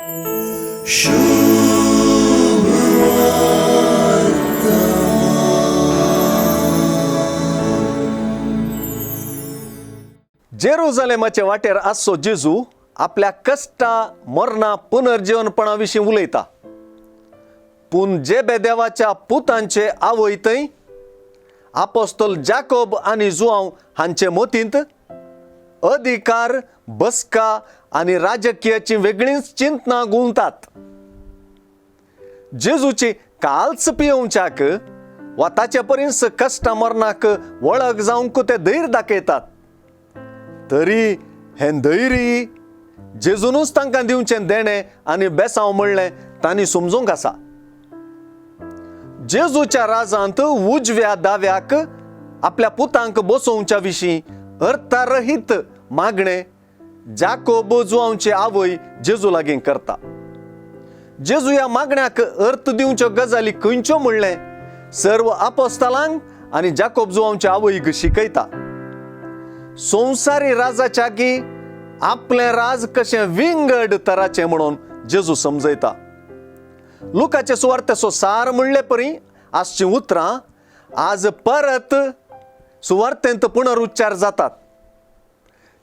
जेरुझलेमाचे वाटेर आसचो जेजू आपल्या कष्टा मरणा पुनर्जीवनपणाविशीं उलयता. पूण जेबे देवाच्या पुतांचे आवय थंय आपोस्तोल जाकोब आनी जुआंव हांचे मतींत अधिकार, बसका आनी राजकीयाची वेगळीच चिंतना गुंवतात. जेजूची काल्च पियोवच्याक वा ताचे परिस कश्टा मरणाक वळख जावंक ते धैर्य दाखयतात. तरी हें धैर्य जेजूनच तांकां दिवचें देणें आनी बेसांव म्हणलें तांणी समजूंक आसा. जेजूच्या राजांत उजव्या दाव्याक आपल्या पुतांक बसोवच्या विशीं अर्थरहीत मागणें जाकोब जुआंवची आवय जेजू लागीं करता. जेजू ह्या मागण्याक अर्थ दिवच्यो गजाली खंयच्यो म्हणलें सर्व आपोस्तलांक आनी जाकोब जुआंवच्या आवयक शिकयता. संवसारी राजाच्या आगी आपलें राज कशें विंगड तराचें म्हणून जेजू समजयता. लुकाचे सुवार्तेचो सार म्हणले परी आजची उतरां आज परत सुवार्तेंत पुनरुच्चार जातात.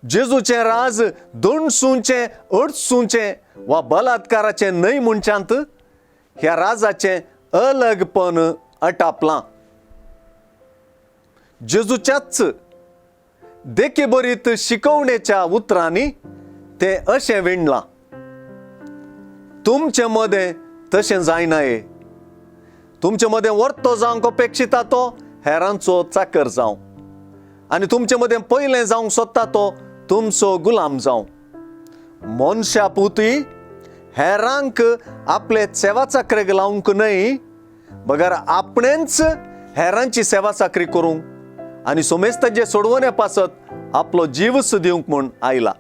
जेजूचें राज दंडसूंचें, अडसूंचें वा बलात्काराचें न्हय म्हणच्यांत ह्या राजाचें अलगपण अटापलां. जेजूच्याच देखीबरीत शिकवणेच्या उतरांनी तें अशें विणलां. तुमचे मदें तशें जायनाये. तुमचे मदें वर्तो जावंक अपेक्षिता तो हेरांचो चाकर जावं आनी तुमचे मदें पयलें जावंक सोदता तो तुमचो गुलाम जावं. मनशा पुती हेरांक आपले सेवा चाकरेक लावंक न्हय, बगर आपणेंच हेरांची सेवा चाकरी करूंक आनी सोमेस्ताचे सोडवणे पासत आपलो जीवच दिवंक म्हूण आयला.